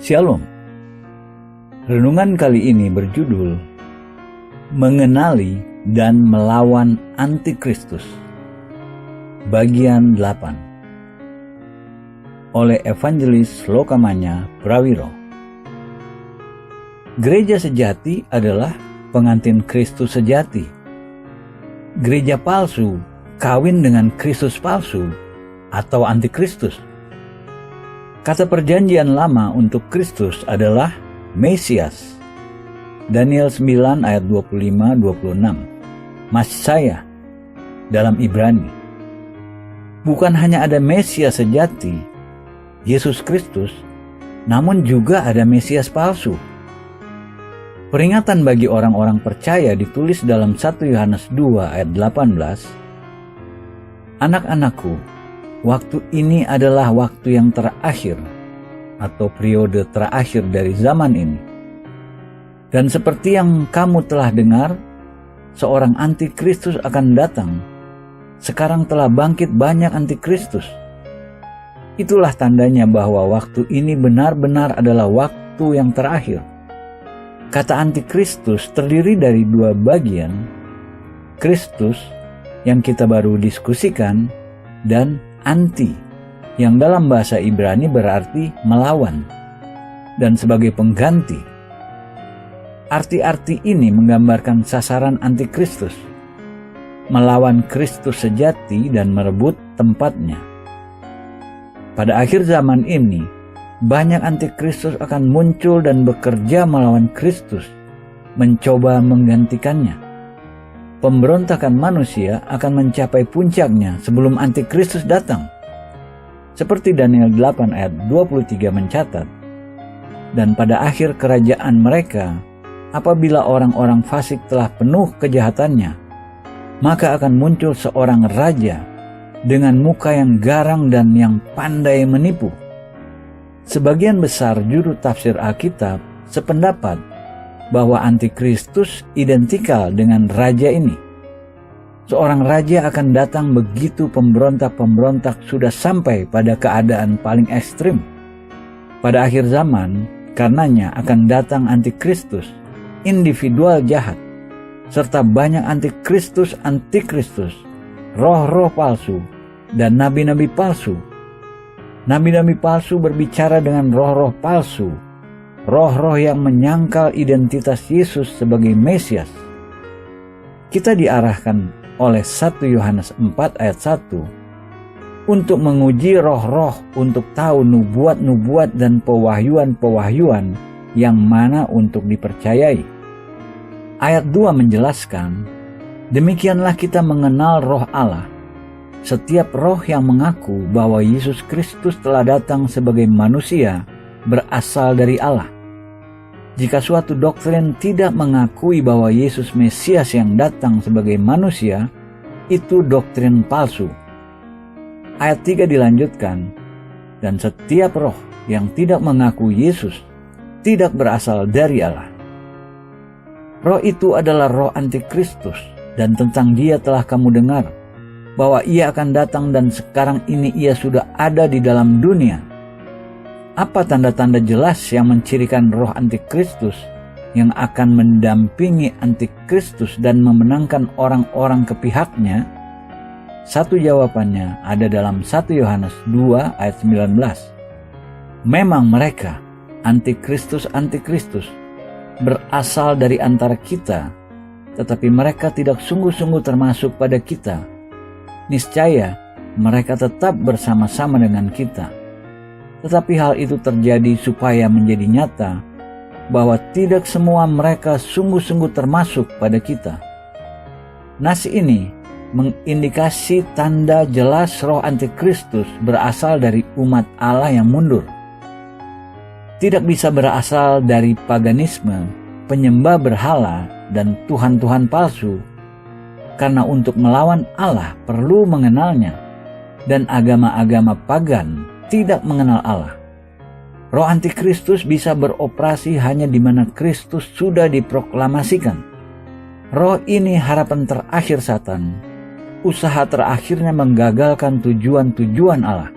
Shalom. Renungan kali ini berjudul Mengenali dan Melawan Antikristus, bagian 8, oleh Evangelis Lokamanya Prawiro. Gereja sejati adalah pengantin Kristus sejati. Gereja palsu kawin dengan Kristus palsu atau antikristus. Kata perjanjian lama untuk Kristus adalah Mesias. Daniel 9 ayat 25-26. Masiah dalam Ibrani. Bukan hanya ada Mesias sejati, Yesus Kristus, namun juga ada Mesias palsu. Peringatan bagi orang-orang percaya ditulis dalam 1 Yohanes 2 ayat 18. Anak-anakku, waktu ini adalah waktu yang terakhir atau periode terakhir dari zaman ini. Dan seperti yang kamu telah dengar, seorang antikristus akan datang. Sekarang telah bangkit banyak antikristus. Itulah tandanya bahwa waktu ini benar-benar adalah waktu yang terakhir. Kata antikristus terdiri dari dua bagian, Kristus yang kita baru diskusikan dan anti, yang dalam bahasa Ibrani berarti melawan, dan sebagai pengganti. Arti-arti ini menggambarkan sasaran antikristus, melawan Kristus sejati dan merebut tempatnya. Pada akhir zaman ini, banyak antikristus akan muncul dan bekerja melawan Kristus, mencoba menggantikannya. Pemberontakan manusia akan mencapai puncaknya sebelum antikristus datang. Seperti Daniel 8 ayat 23 mencatat, dan pada akhir kerajaan mereka, apabila orang-orang fasik telah penuh kejahatannya, maka akan muncul seorang raja dengan muka yang garang dan yang pandai menipu. Sebagian besar juru tafsir Alkitab sependapat bahwa antikristus identikal dengan raja ini. Seorang raja akan datang begitu pemberontak-pemberontak sudah sampai pada keadaan paling ekstrim. Pada akhir zaman, karenanya akan datang antikristus, individual jahat, serta banyak antikristus, roh-roh palsu, dan nabi-nabi palsu. Nabi-nabi palsu berbicara dengan roh-roh palsu, roh-roh yang menyangkal identitas Yesus sebagai Mesias. Kita diarahkan oleh 1 Yohanes 4 ayat 1 untuk menguji roh-roh untuk tahu nubuat-nubuat dan pewahyuan-pewahyuan yang mana untuk dipercayai. Ayat 2 menjelaskan, demikianlah kita mengenal roh Allah. Setiap roh yang mengaku bahwa Yesus Kristus telah datang sebagai manusia berasal dari Allah. Jika suatu doktrin tidak mengakui bahwa Yesus Mesias yang datang sebagai manusia, itu doktrin palsu. Ayat 3 dilanjutkan, dan setiap roh yang tidak mengaku Yesus tidak berasal dari Allah. Roh itu adalah roh antikristus, dan tentang dia telah kamu dengar, bahwa ia akan datang dan sekarang ini ia sudah ada di dalam dunia. Apa tanda-tanda jelas yang mencirikan roh antikristus yang akan mendampingi antikristus dan memenangkan orang-orang ke pihaknya? Satu jawabannya ada dalam 1 Yohanes 2 ayat 19. Memang mereka, antikristus berasal dari antara kita, tetapi mereka tidak sungguh-sungguh termasuk pada kita. Niscaya mereka tetap bersama-sama dengan kita. Tetapi hal itu terjadi supaya menjadi nyata bahwa tidak semua mereka sungguh-sungguh termasuk pada kita. Nas ini mengindikasi tanda jelas roh antikristus berasal dari umat Allah yang mundur. Tidak bisa berasal dari paganisme, penyembah berhala, dan tuhan-tuhan palsu. Karena untuk melawan Allah perlu mengenalnya, dan agama-agama pagan tidak mengenal Allah. Roh antikristus bisa beroperasi hanya di mana Kristus sudah diproklamasikan. Roh ini harapan terakhir Satan, usaha terakhirnya menggagalkan tujuan-tujuan Allah.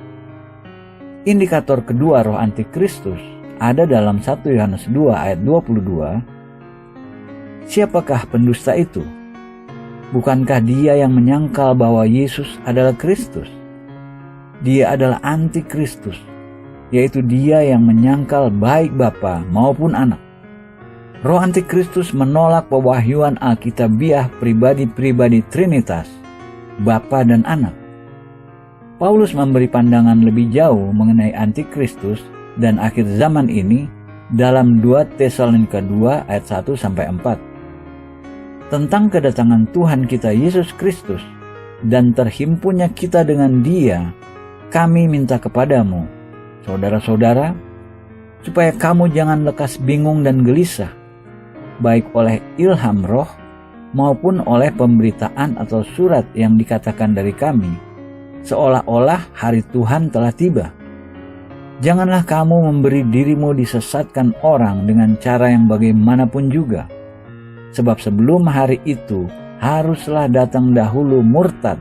Indikator kedua roh antikristus ada dalam 1 Yohanes 2 ayat 22, siapakah pendusta itu? Bukankah dia yang menyangkal bahwa Yesus adalah Kristus? Dia adalah antikristus, yaitu dia yang menyangkal baik Bapa maupun Anak. Roh antikristus menolak pewahyuan Alkitabiah pribadi-pribadi Trinitas, Bapa dan Anak. Paulus memberi pandangan lebih jauh mengenai antikristus dan akhir zaman ini dalam 2 Tesalonika 2 ayat 1-4. Tentang kedatangan Tuhan kita Yesus Kristus dan terhimpunnya kita dengan Dia, kami minta kepadamu, saudara-saudara, supaya kamu jangan lekas bingung dan gelisah, baik oleh ilham roh maupun oleh pemberitaan atau surat yang dikatakan dari kami, seolah-olah hari Tuhan telah tiba. Janganlah kamu memberi dirimu disesatkan orang dengan cara yang bagaimanapun juga, sebab sebelum hari itu haruslah datang dahulu murtad,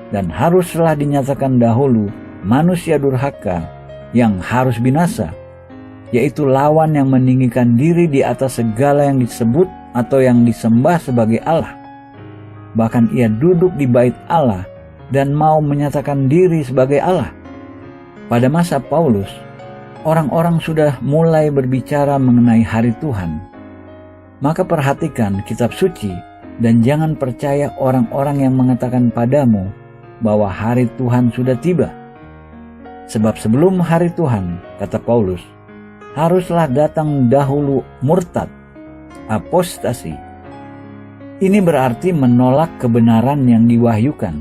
dan haruslah dinyatakan dahulu manusia durhaka yang harus binasa, yaitu lawan yang meninggikan diri di atas segala yang disebut atau yang disembah sebagai Allah. Bahkan ia duduk di bait Allah dan mau menyatakan diri sebagai Allah. Pada masa Paulus, orang-orang sudah mulai berbicara mengenai hari Tuhan. Maka perhatikan kitab suci dan jangan percaya orang-orang yang mengatakan padamu bahwa hari Tuhan sudah tiba. Sebab sebelum hari Tuhan, kata Paulus, haruslah datang dahulu murtad, apostasi. Ini berarti menolak kebenaran yang diwahyukan.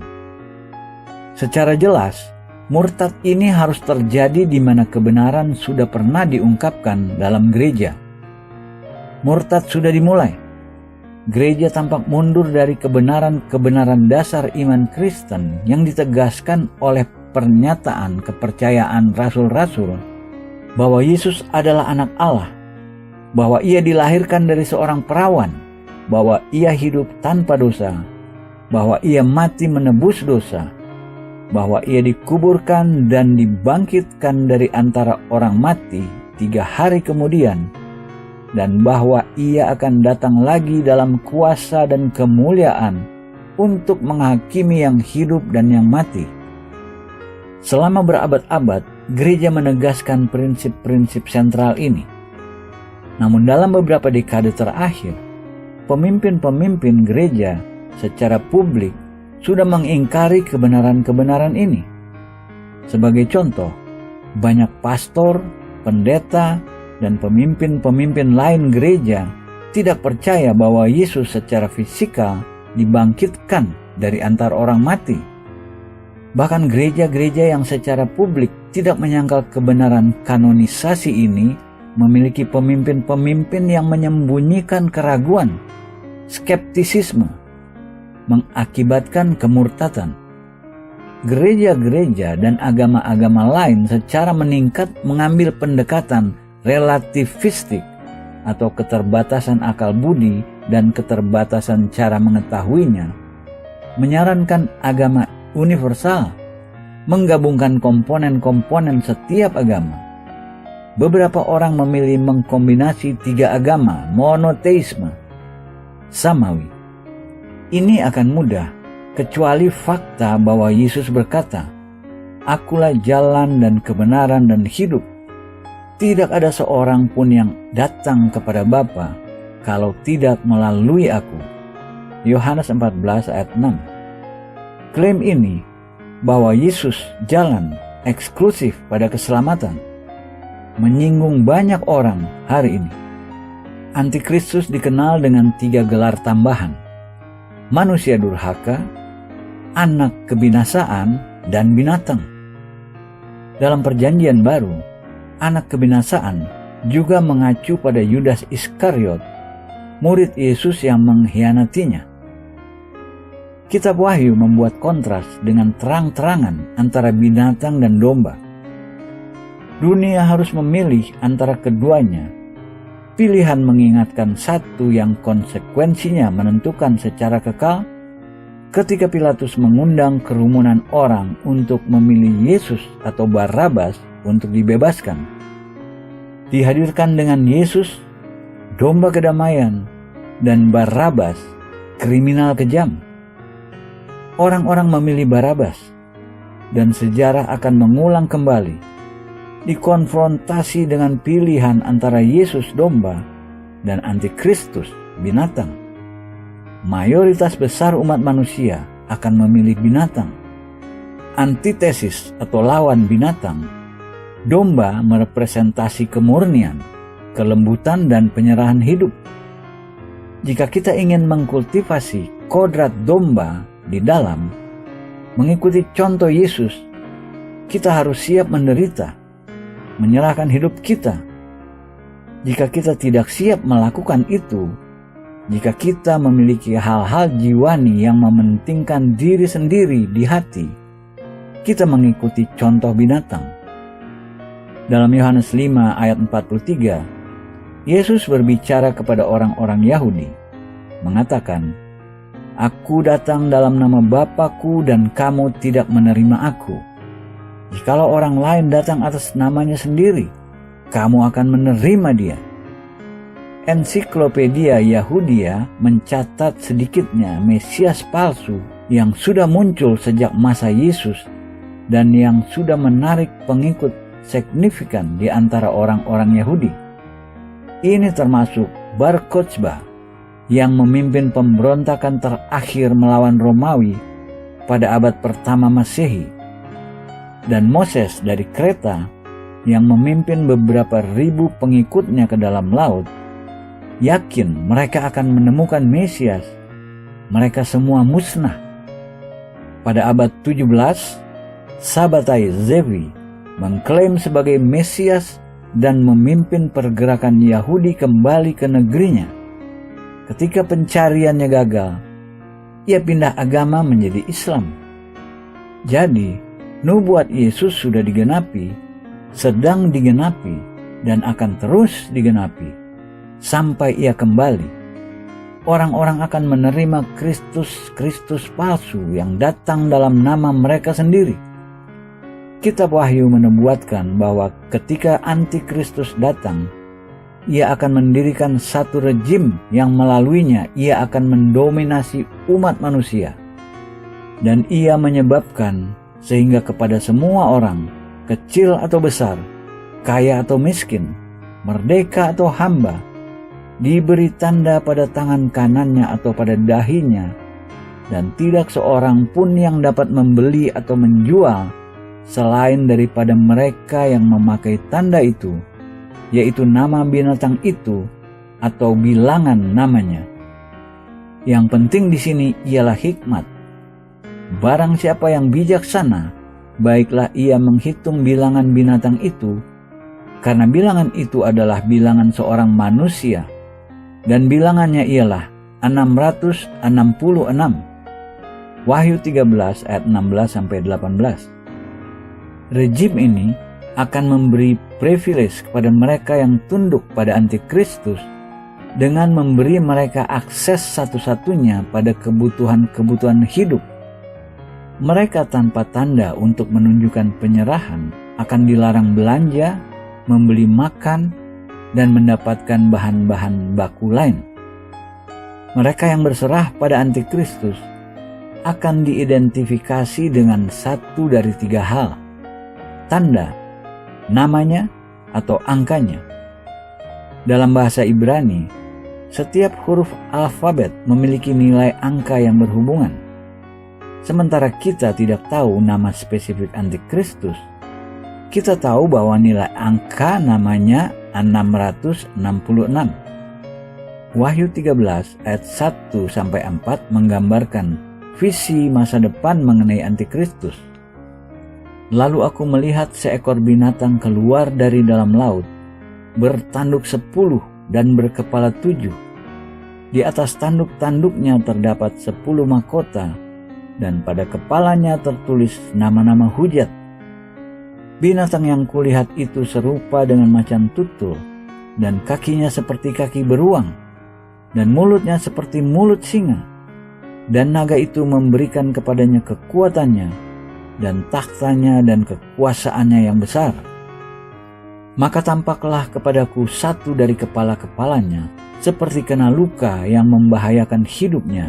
Secara jelas, murtad ini harus terjadi di mana kebenaran sudah pernah diungkapkan dalam gereja. Murtad sudah dimulai. Gereja tampak mundur dari kebenaran-kebenaran dasar iman Kristen yang ditegaskan oleh pernyataan kepercayaan rasul-rasul bahwa Yesus adalah anak Allah, bahwa ia dilahirkan dari seorang perawan, bahwa ia hidup tanpa dosa, bahwa ia mati menebus dosa, bahwa ia dikuburkan dan dibangkitkan dari antara orang mati 3 hari kemudian, dan bahwa ia akan datang lagi dalam kuasa dan kemuliaan untuk menghakimi yang hidup dan yang mati. Selama berabad-abad, gereja menegaskan prinsip-prinsip sentral ini. Namun dalam beberapa dekade terakhir, pemimpin-pemimpin gereja secara publik sudah mengingkari kebenaran-kebenaran ini. Sebagai contoh, banyak pastor, pendeta, dan pemimpin-pemimpin lain gereja tidak percaya bahwa Yesus secara fisikal dibangkitkan dari antara orang mati. Bahkan gereja-gereja yang secara publik tidak menyangkal kebenaran kanonisasi ini memiliki pemimpin-pemimpin yang menyembunyikan keraguan, skeptisisme, mengakibatkan kemurtatan. Gereja-gereja dan agama-agama lain secara meningkat mengambil pendekatan relativistik atau keterbatasan akal budi dan keterbatasan cara mengetahuinya, menyarankan agama universal, menggabungkan komponen-komponen setiap agama. Beberapa orang memilih mengkombinasi 3 agama, monoteisme, samawi. Ini akan mudah, kecuali fakta bahwa Yesus berkata, "Akulah jalan dan kebenaran dan hidup. Tidak ada seorang pun yang datang kepada Bapa kalau tidak melalui aku." Yohanes 14 ayat 6. Klaim ini bahwa Yesus jalan eksklusif pada keselamatan menyinggung banyak orang hari ini. Antikristus dikenal dengan 3 gelar tambahan: manusia durhaka, anak kebinasaan, dan binatang. Dalam Perjanjian Baru, anak kebinasaan juga mengacu pada Yudas Iskariot, murid Yesus yang mengkhianatinya. Kitab Wahyu membuat kontras dengan terang-terangan antara binatang dan domba. Dunia harus memilih antara keduanya. Pilihan mengingatkan satu yang konsekuensinya menentukan secara kekal. Ketika Pilatus mengundang kerumunan orang untuk memilih Yesus atau Barabas untuk dibebaskan, dihadirkan dengan Yesus, domba kedamaian, dan Barabas, kriminal kejam. Orang-orang memilih Barabas, dan sejarah akan mengulang kembali, dikonfrontasi dengan pilihan antara Yesus domba dan Antikristus binatang. Mayoritas besar umat manusia akan memilih binatang. Antitesis atau lawan binatang, domba merepresentasi kemurnian, kelembutan, dan penyerahan hidup. Jika kita ingin mengkultivasi kodrat domba di dalam, mengikuti contoh Yesus, kita harus siap menderita, menyerahkan hidup kita. Jika kita tidak siap melakukan itu, jika kita memiliki hal-hal jiwani yang mementingkan diri sendiri di hati, kita mengikuti contoh binatang. Dalam Yohanes 5 ayat 43, Yesus berbicara kepada orang-orang Yahudi, mengatakan, "Aku datang dalam nama Bapa-Ku dan kamu tidak menerima Aku. Jikalau orang lain datang atas namanya sendiri, kamu akan menerima dia." Ensiklopedia Yahudia mencatat sedikitnya Mesias palsu yang sudah muncul sejak masa Yesus dan yang sudah menarik pengikut signifikan di antara orang-orang Yahudi. Ini termasuk Bar Kokhba yang memimpin pemberontakan terakhir melawan Romawi pada abad pertama Masehi, dan Moses dari Kreta yang memimpin beberapa ribu pengikutnya ke dalam laut, yakin mereka akan menemukan Mesias. Mereka semua musnah. Pada abad 17, Sabbatai Zevi mengklaim sebagai Mesias dan memimpin pergerakan Yahudi kembali ke negerinya. Ketika pencariannya gagal, ia pindah agama menjadi Islam. Jadi, nubuat Yesus sudah digenapi, sedang digenapi, dan akan terus digenapi sampai ia kembali. Orang-orang akan menerima Kristus palsu yang datang dalam nama mereka sendiri. Kitab Wahyu menubuatkan bahwa ketika Antikristus datang, ia akan mendirikan satu rejim yang melaluinya ia akan mendominasi umat manusia. Dan ia menyebabkan sehingga kepada semua orang, kecil atau besar, kaya atau miskin, merdeka atau hamba, diberi tanda pada tangan kanannya atau pada dahinya, dan tidak seorang pun yang dapat membeli atau menjual selain daripada mereka yang memakai tanda itu, yaitu nama binatang itu atau bilangan namanya. Yang penting di sini ialah hikmat. Barang siapa yang bijaksana, baiklah ia menghitung bilangan binatang itu, karena bilangan itu adalah bilangan seorang manusia, dan bilangannya ialah 666. Wahyu 13 ayat 16-18. Rejim ini akan memberi privilege kepada mereka yang tunduk pada Antikristus dengan memberi mereka akses satu-satunya pada kebutuhan-kebutuhan hidup. Mereka tanpa tanda untuk menunjukkan penyerahan akan dilarang belanja, membeli makan, dan mendapatkan bahan-bahan baku lain. Mereka yang berserah pada Antikristus akan diidentifikasi dengan satu dari tiga hal: tanda, namanya, atau angkanya. Dalam bahasa Ibrani, setiap huruf alfabet memiliki nilai angka yang berhubungan. Sementara kita tidak tahu nama spesifik Antikristus, kita tahu bahwa nilai angka namanya 666. Wahyu 13 ayat 1-4 menggambarkan visi masa depan mengenai Antikristus. Lalu aku melihat seekor binatang keluar dari dalam laut, bertanduk 10 dan berkepala 7. Di atas tanduk-tanduknya terdapat 10 mahkota, dan pada kepalanya tertulis nama-nama hujat. Binatang yang kulihat itu serupa dengan macan tutul, dan kakinya seperti kaki beruang, dan mulutnya seperti mulut singa. Dan naga itu memberikan kepadanya kekuatannya, dan taktanya dan kekuasaannya yang besar. Maka tampaklah kepadaku satu dari kepala-kepalanya seperti kena luka yang membahayakan hidupnya.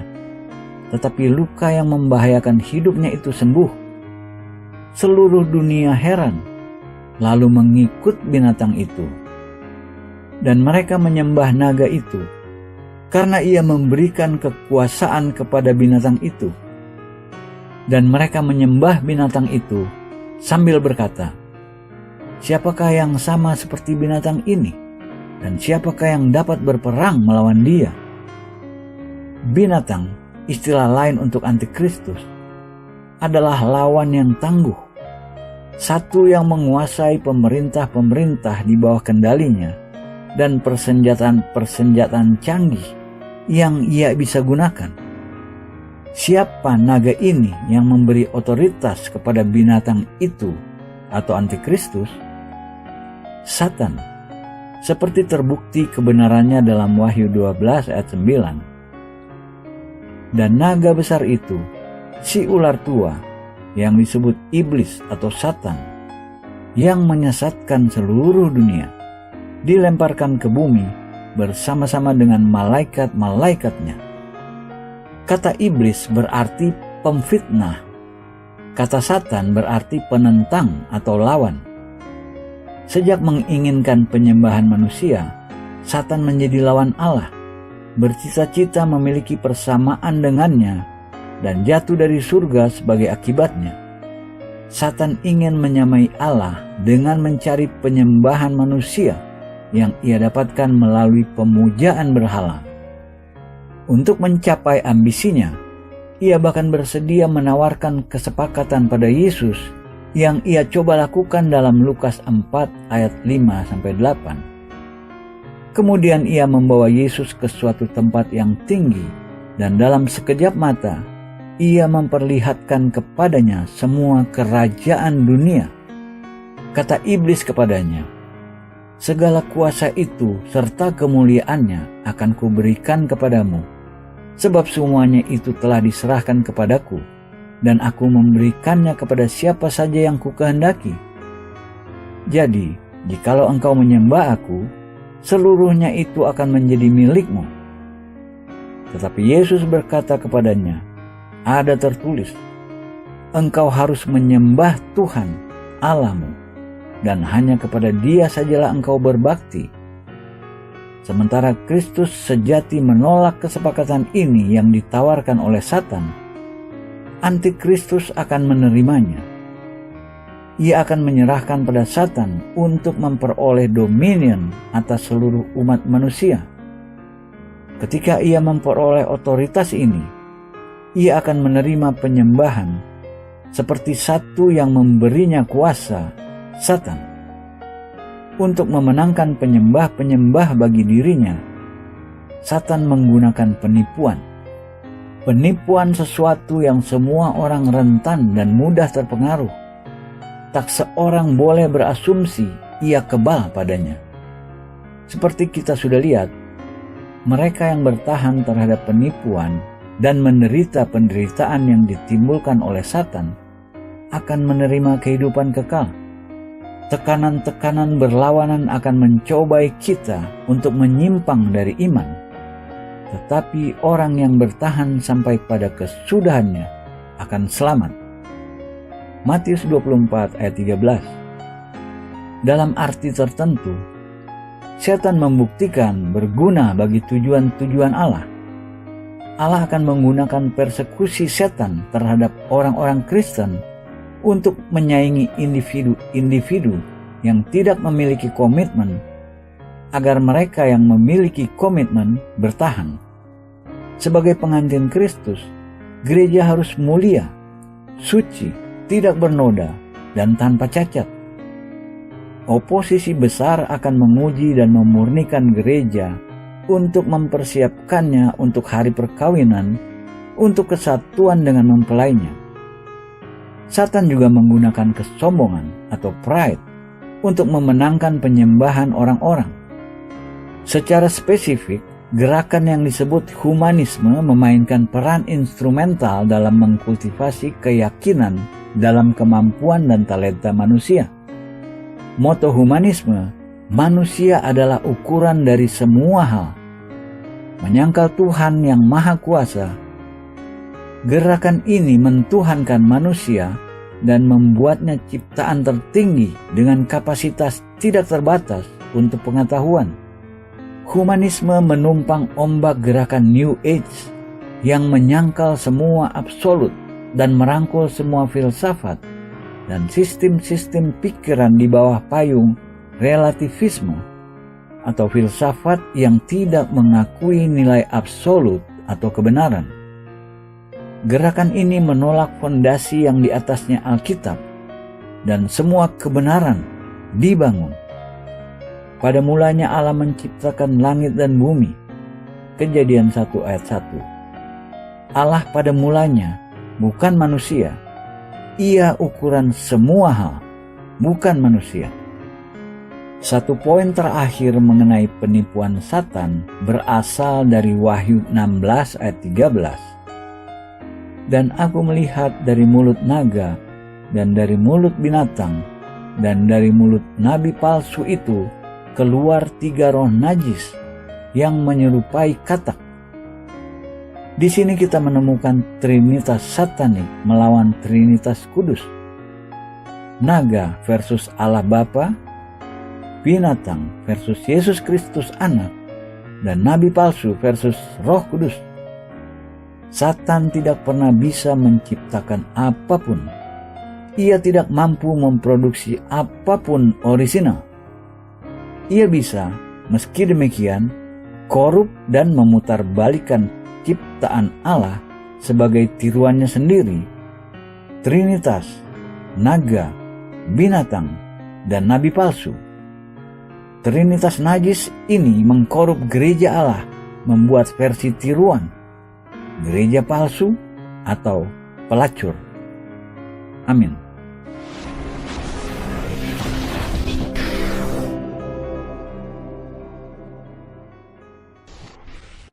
Tetapi luka yang membahayakan hidupnya itu sembuh. Seluruh dunia heran, lalu mengikut binatang itu. Dan mereka menyembah naga itu, karena ia memberikan kekuasaan kepada binatang itu. Dan mereka menyembah binatang itu sambil berkata, "Siapakah yang sama seperti binatang ini? Dan siapakah yang dapat berperang melawan dia?" Binatang, istilah lain untuk antikristus, adalah lawan yang tangguh, satu yang menguasai pemerintah-pemerintah di bawah kendalinya, dan persenjataan-persenjataan canggih yang ia bisa gunakan. Siapa naga ini yang memberi otoritas kepada binatang itu atau antikristus? Satan, seperti terbukti kebenarannya dalam Wahyu 12 ayat 9. Dan naga besar itu, si ular tua, yang disebut iblis atau Satan, yang menyesatkan seluruh dunia, dilemparkan ke bumi bersama-sama dengan malaikat-malaikatnya. Kata iblis berarti pemfitnah. Kata Satan berarti penentang atau lawan. Sejak menginginkan penyembahan manusia, Satan menjadi lawan Allah, bercita-cita memiliki persamaan dengannya, dan jatuh dari surga sebagai akibatnya. Satan ingin menyamai Allah dengan mencari penyembahan manusia yang ia dapatkan melalui pemujaan berhala. Untuk mencapai ambisinya, ia bahkan bersedia menawarkan kesepakatan pada Yesus yang ia coba lakukan dalam Lukas 4 ayat 5-8. Kemudian ia membawa Yesus ke suatu tempat yang tinggi, dan dalam sekejap mata ia memperlihatkan kepadanya semua kerajaan dunia. Kata iblis kepadanya, "Segala kuasa itu serta kemuliaannya akan kuberikan kepadamu, sebab semuanya itu telah diserahkan kepadaku, dan aku memberikannya kepada siapa saja yang kukehendaki. Jadi, jikalau engkau menyembah aku, seluruhnya itu akan menjadi milikmu." Tetapi Yesus berkata kepadanya, "Ada tertulis, engkau harus menyembah Tuhan Allahmu, dan hanya kepada Dia sajalah engkau berbakti." Sementara Kristus sejati menolak kesepakatan ini yang ditawarkan oleh Satan, antikristus akan menerimanya. Ia akan menyerahkan pada Satan untuk memperoleh dominion atas seluruh umat manusia. Ketika ia memperoleh otoritas ini, ia akan menerima penyembahan seperti satu yang memberinya kuasa, Satan. Untuk memenangkan penyembah-penyembah bagi dirinya, Satan menggunakan penipuan. Penipuan sesuatu yang semua orang rentan dan mudah terpengaruh. Tak seorang boleh berasumsi ia kebal padanya. Seperti kita sudah lihat, mereka yang bertahan terhadap penipuan dan menderita penderitaan yang ditimbulkan oleh Satan akan menerima kehidupan kekal. Tekanan-tekanan berlawanan akan mencobai kita untuk menyimpang dari iman. Tetapi orang yang bertahan sampai pada kesudahannya akan selamat. Matius 24 ayat 13. Dalam arti tertentu, setan membuktikan berguna bagi tujuan-tujuan Allah. Allah akan menggunakan persekusi setan terhadap orang-orang Kristen untuk menyaingi individu-individu yang tidak memiliki komitmen, agar mereka yang memiliki komitmen bertahan. Sebagai pengantin Kristus, gereja harus mulia, suci, tidak bernoda, dan tanpa cacat. Oposisi besar akan menguji dan memurnikan gereja untuk mempersiapkannya untuk hari perkawinan, untuk kesatuan dengan mempelainya. Satan juga menggunakan kesombongan atau pride untuk memenangkan penyembahan orang-orang. Secara spesifik, gerakan yang disebut humanisme memainkan peran instrumental dalam mengkultivasi keyakinan dalam kemampuan dan talenta manusia. Moto humanisme manusia adalah ukuran dari semua hal. Menyangkal Tuhan yang Maha Kuasa, gerakan ini mentuhankan manusia dan membuatnya ciptaan tertinggi dengan kapasitas tidak terbatas untuk pengetahuan. Humanisme menumpang ombak gerakan New Age yang menyangkal semua absolut dan merangkul semua filsafat dan sistem-sistem pikiran di bawah payung relativisme atau filsafat yang tidak mengakui nilai absolut atau kebenaran. Gerakan ini menolak fondasi yang di atasnya Alkitab dan semua kebenaran dibangun. Pada mulanya Allah menciptakan langit dan bumi. Kejadian 1 ayat 1. Allah pada mulanya bukan manusia. Ia ukuran semua hal, bukan manusia. Satu poin terakhir mengenai penipuan Satan berasal dari Wahyu 16 ayat 13. Dan aku melihat dari mulut naga dan dari mulut binatang dan dari mulut nabi palsu itu keluar 3 roh najis yang menyerupai katak. Di sini kita menemukan Trinitas Satanik melawan Trinitas Kudus. Naga versus Allah Bapa, binatang versus Yesus Kristus Anak, dan nabi palsu versus Roh Kudus. Satan tidak pernah bisa menciptakan apapun. Ia tidak mampu memproduksi apapun orisinal. Ia bisa, meski demikian, korup dan memutarbalikkan ciptaan Allah sebagai tiruannya sendiri. Trinitas, naga, binatang, dan nabi palsu. Trinitas najis ini mengkorup gereja Allah, membuat versi tiruan, gereja palsu atau pelacur. Amin.